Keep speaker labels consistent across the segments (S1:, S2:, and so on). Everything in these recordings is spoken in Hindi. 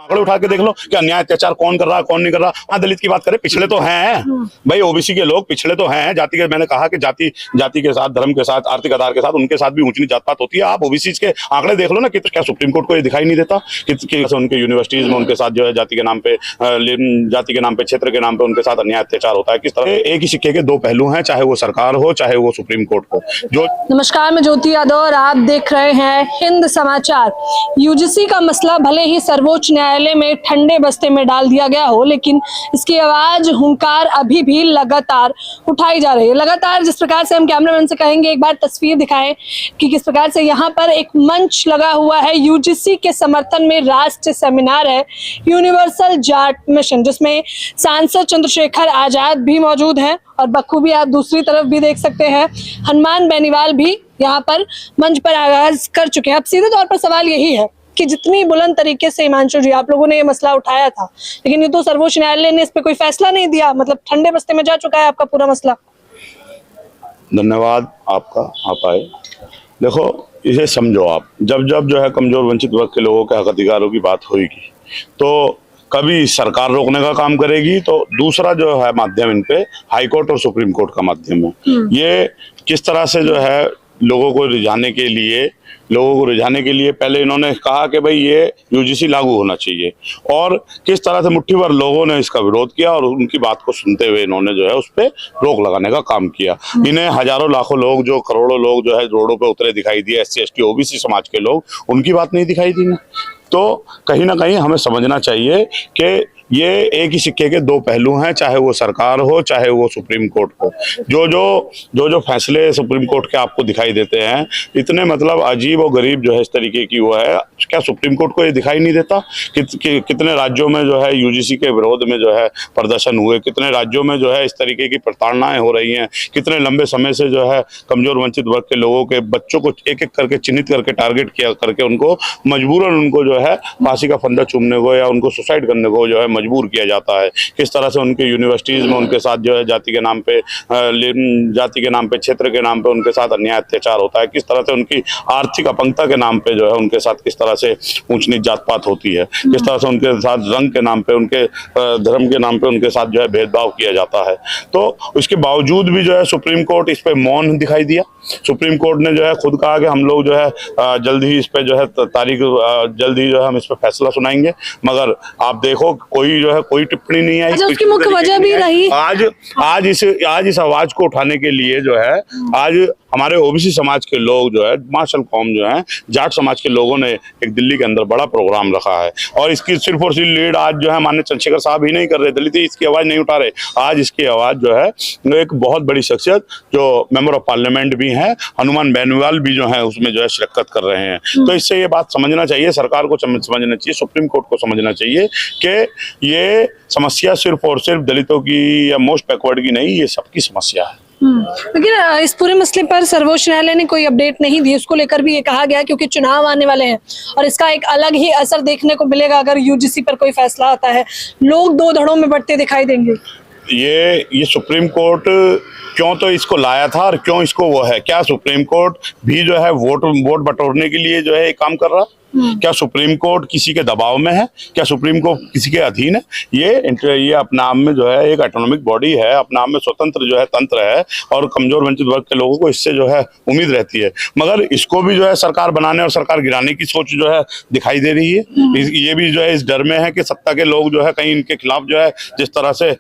S1: आंकड़े उठा के देख लो कि अन्याय अत्याचार कौन कर रहा है कौन नहीं कर रहा। हाँ, दलित की बात करें, पिछड़े तो हैं भाई, ओबीसी के लोग पिछड़े तो हैं। जाति के, मैंने कहा कि जाति के साथ, धर्म के साथ, आर्थिक आधार के साथ उनके साथ भी ऊंच नीच जात पात होती है। आप ओबीसी के आंकड़े देख लो ना, कि क्या सुप्रीम कोर्ट को ये दिखाई नहीं देता कि उनके यूनिवर्सिटीज में उनके साथ जो है जाति के नाम पे, क्षेत्र के नाम पे उनके साथ अन्याय अत्याचार होता है। किस तरह एक ही सिक्के के दो पहलू हैं, चाहे वो सरकार हो चाहे वो सुप्रीम कोर्ट हो। जो
S2: नमस्कार, मैं ज्योति यादव और आप देख रहे हैं हिंद समाचार। यूजीसी का मसला भले ही सर्वोच्च न्यायालय में ठंडे बस्ते में डाल दिया गया हो, लेकिन इसकी आवाज, हुंकार अभी भी लगातार उठाई जा रही है। लगातार जिस प्रकार से हम कैमरामैन से कहेंगे एक बार तस्वीर दिखाएं कि किस प्रकार से यहाँ पर एक मंच लगा हुआ है। यूजीसी के समर्थन में राष्ट्रीय सेमिनार है यूनिवर्सल जाट मिशन, जिसमें सांसद चंद्रशेखर आजाद भी मौजूद हैं और बखूबी आप दूसरी तरफ भी देख सकते हैं हनुमान बेनीवाल भी यहाँ पर मंच पर आगाज कर चुके हैं। अब सीधे तौर पर सवाल यही है कि जितनी बुलंद तरीके से हिमांशु जी आप लोगों ने ये मसला उठाया था, लेकिन ये तो सर्वोच्च न्यायालय ने इस पे कोई फैसला नहीं दिया, मतलब ठंडे बस्ते में जा चुका है आपका पूरा मसला।
S1: धन्यवाद आपका, आप आए। देखो, इसे समझो आप, जब जो है कमजोर वंचित वर्ग के लोगों के हक अधिकारों की बात होगी तो कभी सरकार रोकने का काम करेगी, तो दूसरा जो है माध्यम इन पे हाई कोर्ट और सुप्रीम कोर्ट का माध्यम है। ये किस तरह से जो है लोगों को रिझाने के लिए पहले इन्होंने कहा कि भाई ये यूजीसी लागू होना चाहिए, और किस तरह से मुट्ठी भर लोगों ने इसका विरोध किया और उनकी बात को सुनते हुए इन्होंने जो है उस पर रोक लगाने का काम किया। इन्हें हजारों लाखों लोग, जो करोड़ों लोग जो है रोडों पे उतरे दिखाई दिए, SC ST OBC समाज के लोग, उनकी बात नहीं दिखाई दी। तो कहीं ना कहीं हमें समझना चाहिए कि ये एक ही सिक्के के दो पहलू हैं, चाहे वो सरकार हो चाहे वो सुप्रीम कोर्ट हो। जो फैसले सुप्रीम कोर्ट के आपको दिखाई देते हैं, इतने मतलब अजीब और गरीब जो है इस तरीके की वो है। क्या सुप्रीम कोर्ट को ये दिखाई नहीं देता कि कितने राज्यों में जो है यूजीसी के विरोध में जो है प्रदर्शन हुए, कितने राज्यों में जो है इस तरीके की प्रताड़नाएं हो रही हैं, कितने लंबे समय से जो है कमजोर वंचित वर्ग के लोगों के बच्चों को एक एक करके चिन्हित करके टारगेट किया करके उनको मजबूरन उनको जो है फांसी का फंदा चूमने को या उनको सुसाइड करने को जो है मजबूर किया जाता है। किस तरह से उनके यूनिवर्सिटीज में उनके साथ जो है जाति के नाम पे, क्षेत्र के नाम पे उनके साथ अन्याय अत्याचार होता है। किस तरह से उनकी आर्थिक अपंगता के नाम पे जो है उनके साथ किस तरह से ऊंच नीच जात पात होती है, किस तरह से उनके साथ रंग के नाम पे, उनके धर्म के नाम पे उनके साथ जो है भेदभाव किया जाता है। तो इसके बावजूद भी जो है सुप्रीम कोर्ट इस पे मौन दिखाई दिया। सुप्रीम कोर्ट ने जो है खुद कहा कि हम लोग जो है जल्द ही इस पे जो है जल्द ही जो है हम इस पे फैसला सुनाएंगे, मगर आप देखो कोई टिप्पणी नहीं आई।
S2: अच्छा, उसकी मुख्य वजह भी रही
S1: आज इस आवाज को उठाने के लिए जो है आज हमारे ओबीसी समाज के लोग जो है, मार्शल कौम जो है, जाट समाज के लोगों ने एक दिल्ली के अंदर बड़ा प्रोग्राम रखा है, और इसकी सिर्फ और सिर्फ लीड आज जो है माननीय चंद्रशेखर साहब ही नहीं कर रहे, दलित इसकी आवाज नहीं उठा रहे। आज इसकी आवाज जो है एक बहुत बड़ी शख्सियत जो मेंबर ऑफ पार्लियामेंट भी है, हनुमान बेनीवाल भी जो है उसमें जो है शिरकत कर रहे हैं। तो इससे ये बात समझना चाहिए, सरकार को समझना चाहिए, सुप्रीम कोर्ट को समझना चाहिए कि ये समस्या सिर्फ और सिर्फ दलितों की या मोस्ट बैकवर्ड की नहीं, ये सबकी समस्या है।
S2: लेकिन इस पूरे मसले पर सर्वोच्च न्यायालय ने कोई अपडेट नहीं दी। उसको लेकर भी ये कहा गया क्योंकि चुनाव आने वाले हैं और इसका एक अलग ही असर देखने को मिलेगा अगर यूजीसी पर कोई फैसला आता है, लोग दो धड़ों में बढ़ते दिखाई देंगे।
S1: ये सुप्रीम कोर्ट क्यों तो इसको लाया था और क्यों इसको वो है, क्या सुप्रीम कोर्ट भी जो है वोट बटोरने के लिए जो है एक काम कर रहा? क्या सुप्रीम कोर्ट किसी के दबाव में है? क्या सुप्रीम कोर्ट किसी के अधीन है? ये अपने आप में जो है एक ऑटोनॉमिक बॉडी है, अपने आप में स्वतंत्र जो है तंत्र है, और कमजोर वंचित वर्ग के लोगों को इससे जो है उम्मीद रहती है। मगर इसको भी जो है सरकार बनाने और सरकार गिराने की सोच जो है दिखाई दे रही है। ये भी जो है इस डर में है कि सत्ता के लोग जो है कहीं इनके खिलाफ जो है जिस तरह से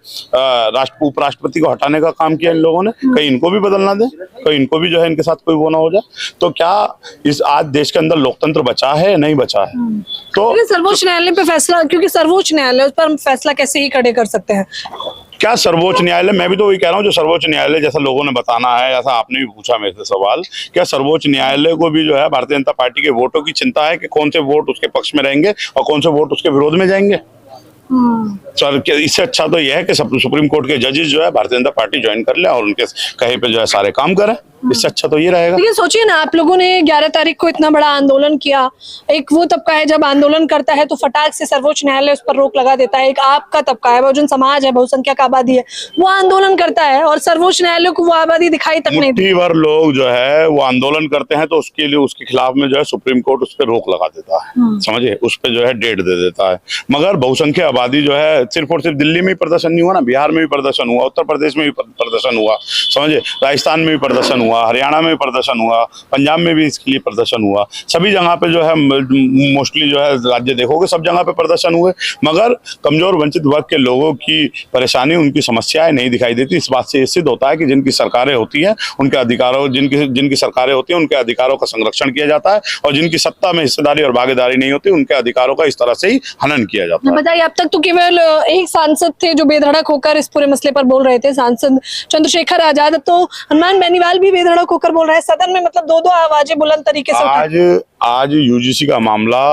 S1: उपराष्ट्रपति को हटाने का काम किया इन लोगों ने, कहीं इनको भी बदलना दे, कहीं इनको भी जो है इनके साथ कोई वो ना हो जाए। तो क्या इस आज देश के अंदर लोकतंत्र बचा है? नहीं बचा है। तो
S2: सर्वोच्च न्यायालय पे फैसला, क्योंकि सर्वोच्च न्यायालय उस पर फैसला कैसे ही खड़े कर सकते हैं?
S1: क्या सर्वोच्च न्यायालय, मैं भी तो वही कह रहा हूँ, जो सर्वोच्च न्यायालय जैसा लोगों ने बताना है, ऐसा आपने भी पूछा मेरे से सवाल, क्या सर्वोच्च न्यायालय को भी जो है भारतीय जनता पार्टी के वोटों की चिंता है कि कौन से वोट उसके पक्ष में रहेंगे और कौन से वोट उसके विरोध में जाएंगे? सर इससे अच्छा तो यह है कि सुप्रीम कोर्ट के जजेस जो है भारतीय जनता पार्टी ज्वाइन कर ले और उनके कहीं पे जो है सारे काम करें। इससे अच्छा तो ये रहेगा।
S2: लेकिन सोचिए ना, आप लोगों ने 11 तारीख को इतना बड़ा आंदोलन किया। एक वो तबका है जब आंदोलन करता है तो फटाक से सर्वोच्च न्यायालय उस पर रोक लगा देता है। एक आपका तबका है, बहुजन समाज है, बहुसंख्यक आबादी है, वो आंदोलन करता है और सर्वोच्च न्यायालय को वो आबादी दिखाई तक नहीं देती।
S1: मुट्ठी भर लोग जो है वो आंदोलन करते हैं तो उसके लिए उसके खिलाफ में जो है सुप्रीम कोर्ट उस पर रोक लगा देता है, समझिए, उस पर जो है डेट दे देता है। मगर बहुसंख्यक आबादी जो है सिर्फ और सिर्फ दिल्ली में ही प्रदर्शन नहीं हुआ ना, बिहार में भी प्रदर्शन हुआ, उत्तर प्रदेश में भी प्रदर्शन हुआ, समझिए, राजस्थान में भी प्रदर्शन हुआ, हरियाणा में प्रदर्शन हुआ, पंजाब में भी इसके लिए प्रदर्शन हुआ। सभी जगह पे जो है मोस्टली जो है राज्य देखोगे सब जगह पे प्रदर्शन हुए, मगर कमजोर वंचित वर्ग के लोगों की परेशानी, उनकी समस्याएं नहीं दिखाई देती। इस बात से ये सिद्ध होता है कि जिनकी सरकारें होती हैं उनके अधिकारों, जिनकी सरकारें होती हैं उनके अधिकारों का संरक्षण किया जाता है और जिनकी सत्ता में हिस्सेदारी और भागीदारी नहीं होती उनके अधिकारों का इस तरह से ही हनन किया जाता है।
S2: बताइए, अब तक तो केवल एक सांसद थे जो बेधड़क होकर इस पूरे मसले पर बोल रहे थे, सांसद चंद्रशेखर आजाद। तो हनुमान बेनीवाल भी बेधड़क होकर बोल रहे हैं सदन में, मतलब दो आवाजें बुलंद तरीके से।
S1: आज यूजीसी का मामला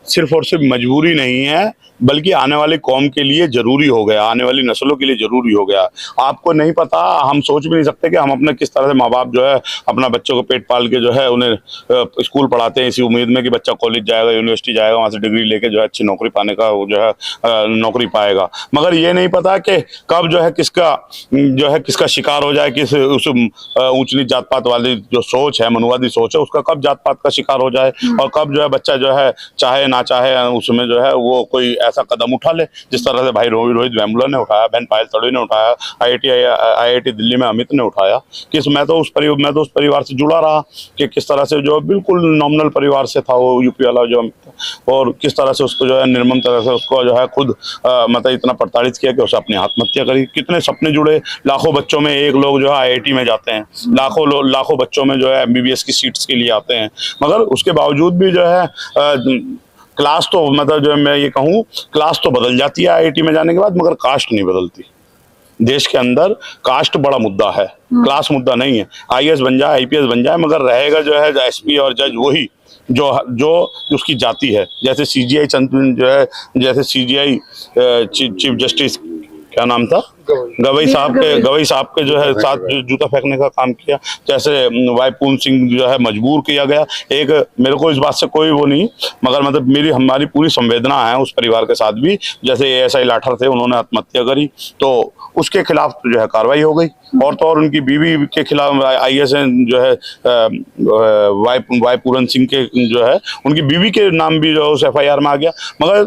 S1: सिर्फ और सिर्फ मजबूरी नहीं है बल्कि आने वाली कौम के लिए जरूरी हो गया, आने वाली नस्लों के लिए जरूरी हो गया। आपको नहीं पता, हम सोच भी नहीं सकते कि हम अपने किस तरह से माँ बाप जो है अपना बच्चों को पेट पाल के जो है उन्हें स्कूल पढ़ाते हैं इसी उम्मीद में कि बच्चा कॉलेज जाएगा, यूनिवर्सिटी जाएगा, वहाँ से डिग्री लेके जो है अच्छी नौकरी पाने का जो है नौकरी पाएगा। मगर ये नहीं पता कि कब जो है किसका शिकार हो जाए, किस उस ऊंच नीच जात पात वाली जो सोच है, मनुवादी सोच है, उसका कब जात पात का शिकार हो जाए और कब जो है बच्चा जो है चाहे ना चाहे उसमें जो है वो कोई ऐसा कदम उठा ले जिस तरह से भाई रोहित वेमुला ने उठाया, बहन पायल तड़वी ने उठाया, आईआईटी दिल्ली में अमित ने उठाया। कि मैं तो उस परिवार से जुड़ा रहा कि किस तरह से जो बिल्कुल नॉमिनल परिवार से था वो यूपी वाला जो अमित, और किस तरह से उसको जो है निर्मम तरह से उसको जो है खुद मतलब इतना प्रताड़ित किया कि उसने अपनी आत्महत्या करी। कितने सपने जुड़े, लाखों बच्चों में एक लोग जो है आईआईटी में जाते हैं, लाखों बच्चों में जो है एमबीबीएस की सीट्स के लिए आते हैं, मगर उसके बावजूद भी जो है क्लास तो मतलब जो मैं ये कहूँ क्लास तो बदल जाती है आईआईटी में जाने के बाद, मगर कास्ट नहीं बदलती। देश के अंदर कास्ट बड़ा मुद्दा है, क्लास मुद्दा नहीं है। आईएएस बन जाए, आईपीएस बन जाए, मगर रहेगा जो है एसपी और जज वही जो उसकी जाति है। जैसे सीजीआई जो है, जैसे सीजीआई चीफ जस्टिस क्या नाम था, गवई साहब के जो है साथ जूता फेंकने का काम किया, जैसे वाई पूर्ण सिंह जो है मजबूर किया गया। एक मेरे को इस बात से कोई वो नहीं, मगर मतलब हमारी पूरी संवेदना है उस परिवार के साथ भी। जैसे एएसआई लाठर थे, उन्होंने आत्महत्या करी तो उसके खिलाफ जो है कार्रवाई हो गई, और तो और उनकी बीवी के खिलाफ आईएएस जो है वाई पूरन सिंह के जो है उनकी बीवी के नाम भी जो उस एफआईआर में आ गया। मगर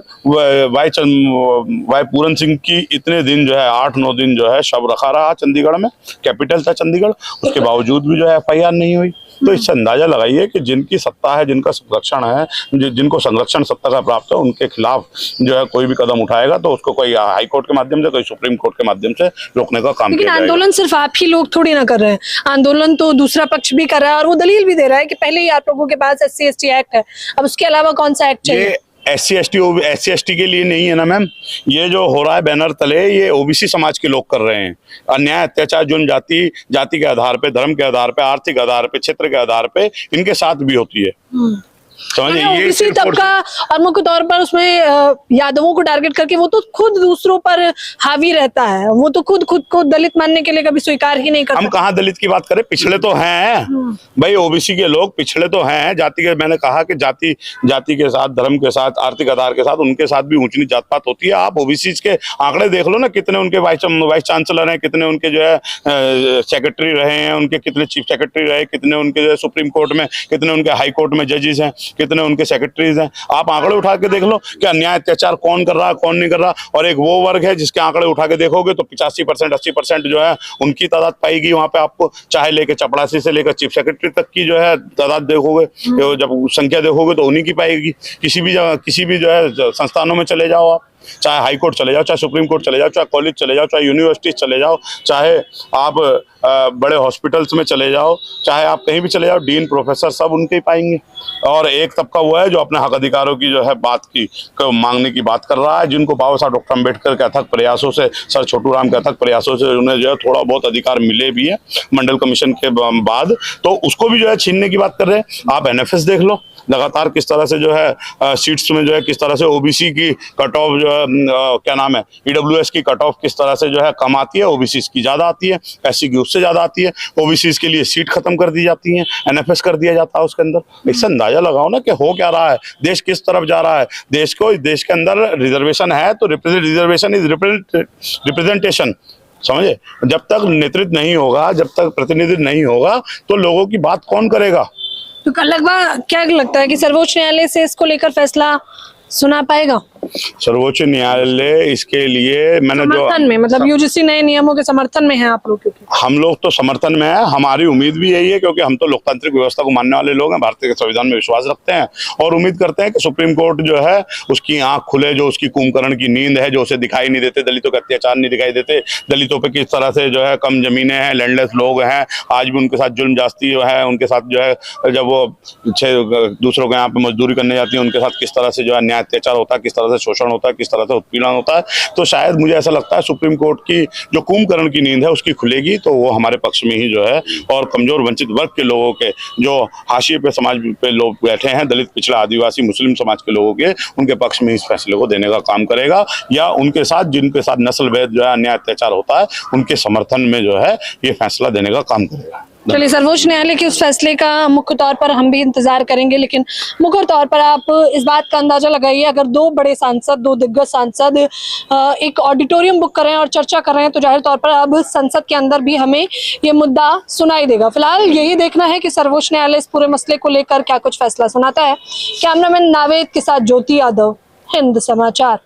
S1: वाई पूरन सिंह की इतने दिन जो है 8-9 दिन जो है शव रखा रहा चंडीगढ़ में, कैपिटल था चंडीगढ़, उसके बावजूद भी जो है एफआईआर नहीं हुई। तो इससे अंदाजा लगाइए कि जिनकी सत्ता है, जिनका संरक्षण है, जिनको संरक्षण सत्ता का प्राप्त है, उनके खिलाफ जो है कोई भी कदम उठाएगा तो उसको कोई हाई कोर्ट के माध्यम से, कोई सुप्रीम कोर्ट के माध्यम से रोकने का काम किया जाएगा।
S2: आंदोलन सिर्फ आप ही लोग थोड़ी ना कर रहे हैं, आंदोलन तो दूसरा पक्ष भी कर रहा है और वो दलील भी दे रहा है कि पहले ही आप लोगों के पास SC/ST एक्ट है, अब उसके अलावा कौन सा एक्ट चाहिए?
S1: SC/ST के लिए नहीं है ना मैम, ये जो हो रहा है बैनर तले, ये ओबीसी समाज के लोग कर रहे हैं। अन्याय, अत्याचार जो जाति के आधार पे, धर्म के आधार पे, आर्थिक आधार पे, क्षेत्र के आधार पे इनके साथ भी होती है। समझिए, ये
S2: ओबीसी तबका और मुख्य तौर पर उसमें यादवों को टारगेट करके वो तो खुद दूसरों पर हावी रहता है, वो तो खुद को दलित मानने के लिए कभी स्वीकार ही नहीं करता।
S1: हम कहाँ दलित की बात करें, पिछड़े तो हैं भाई, ओबीसी के लोग पिछड़े तो हैं। जाति के, मैंने कहा कि जाति के साथ, धर्म के साथ, आर्थिक आधार के साथ, उनके साथ भी ऊंच नीच जात पात होती है। आप ओबीसी के आंकड़े देख लो ना, कितने उनके वाइस चांसलर हैं, कितने उनके जो है सेक्रेटरी रहे हैं, उनके कितने चीफ सेक्रेटरी रहे, कितने उनके जो है सुप्रीम कोर्ट में, कितने उनके हाई कोर्ट में जजेस हैं, कितने उनके सेक्रेटरीज हैं। आप आंकड़े उठा के देख लो कि अन्याय अत्याचार कौन कर रहा है, कौन नहीं कर रहा। और एक वो वर्ग है जिसके आंकड़े उठा के देखोगे तो 85% 80% जो है उनकी तादाद पाएगी वहां पे आपको, चाहे लेके चपड़ासी से लेकर चीफ सेक्रेटरी तक की जो है तादाद देखोगे, जब संख्या देखोगे तो उन्हीं की पाएगी। किसी भी जो है संस्थानों में चले जाओ आप, चाहे हाई कोर्ट चले जाओ, चाहे सुप्रीम कोर्ट चले जाओ, चाहे कॉलेज चले जाओ, चाहे यूनिवर्सिटी चले जाओ, चाहे आप बड़े हॉस्पिटल्स में चले जाओ, चाहे आप कहीं भी चले जाओ, डीन प्रोफेसर सब उनके ही पाएंगे। और एक तबका वो है जो अपने हक अधिकारों की जो है मांगने की बात कर रहा है, जिनको बाबा साहब डॉक्टर अम्बेडकर के अथक प्रयासों से, सर छोटू राम के अथक प्रयासों से उन्हें जो है थोड़ा बहुत अधिकार मिले भी है मंडल कमीशन के बाद, तो उसको भी जो है छीनने की बात कर रहे हैं। आप NFS देख लो, लगातार किस तरह से जो है सीट्स में जो है किस तरह से ओबीसी की कट ऑफ जो है क्या नाम है ईडब्ल्यूएस की कट ऑफ किस तरह से जो है कम आती है, ओबीसी की ज्यादा आती है, एससी की उससे ज्यादा आती है। ओबीसी के लिए सीट खत्म कर दी जाती है, एनएफएस कर दिया जाता है उसके अंदर। इससे अंदाजा लगाओ ना कि हो क्या रहा है, देश किस तरफ जा रहा है। देश के अंदर रिजर्वेशन है तो रिजर्वेशन इज रिप्रेजेंटेशन, समझे। जब तक नेतृत्व नहीं होगा, जब तक प्रतिनिधित्व नहीं होगा तो लोगों की बात कौन करेगा।
S2: तो लगभग क्या लगता है कि सर्वोच्च न्यायालय से इसको लेकर फैसला सुना पाएगा?
S1: सर्वोच्च न्यायालय इसके लिए मैंने जो
S2: समर्थन में, मतलब यूजीसी नए नियमों के समर्थन में है आप लोग? क्योंकि
S1: हम लोग तो समर्थन में है, हमारी उम्मीद भी यही है क्योंकि हम तो लोकतांत्रिक व्यवस्था को मानने वाले लोग हैं, भारतीय संविधान में विश्वास रखते हैं और उम्मीद करते हैं कि सुप्रीम कोर्ट जो है उसकी आंख खुले, जो उसकी कुंभकर्ण की नींद है, जो उसे दिखाई नहीं देते, दलितों के अत्याचार नहीं दिखाई देते, दलितों पे किस तरह से जो है कम जमीनें हैं, लैंडलेस लोग हैं, आज भी उनके साथ जुल्म जास्ती है, उनके साथ जो है जब वो दूसरों के यहाँ पे मजदूरी करने जाती है उनके साथ किस तरह से जो है अन्याय अत्याचार होता है, किस तरह से शोषण होता है, किस तरह से उत्पीड़न होता है। तो शायद मुझे ऐसा लगता है सुप्रीम कोर्ट की जो कुंभकर्ण की नींद है उसकी खुलेगी तो वो हमारे पक्ष में ही जो है, और कमजोर वंचित वर्ग के लोगों के जो हाशिए पे समाज पे लोग बैठे हैं, दलित, पिछड़ा, आदिवासी, मुस्लिम समाज के लोगों के, उनके पक्ष में इस फैसले को देने का काम करेगा, या उनके साथ जिनके साथ नस्ल भेद जो है अन्याय अत्याचार होता है उनके समर्थन में जो है ये फैसला देने का काम करेगा।
S2: चलिए, सर्वोच्च न्यायालय के उस फैसले का मुख्य तौर पर हम भी इंतजार करेंगे, लेकिन मुख्य तौर पर आप इस बात का अंदाजा लगाइए, अगर दो बड़े सांसद, दो दिग्गज सांसद एक ऑडिटोरियम बुक कर रहे हैं और चर्चा कर रहे हैं तो जाहिर तौर पर अब संसद के अंदर भी हमें ये मुद्दा सुनाई देगा। फिलहाल यही देखना है कि सर्वोच्च न्यायालय इस पूरे मसले को लेकर क्या कुछ फैसला सुनाता है। कैमरामैन नावेद के साथ ज्योति यादव, हिंद समाचार।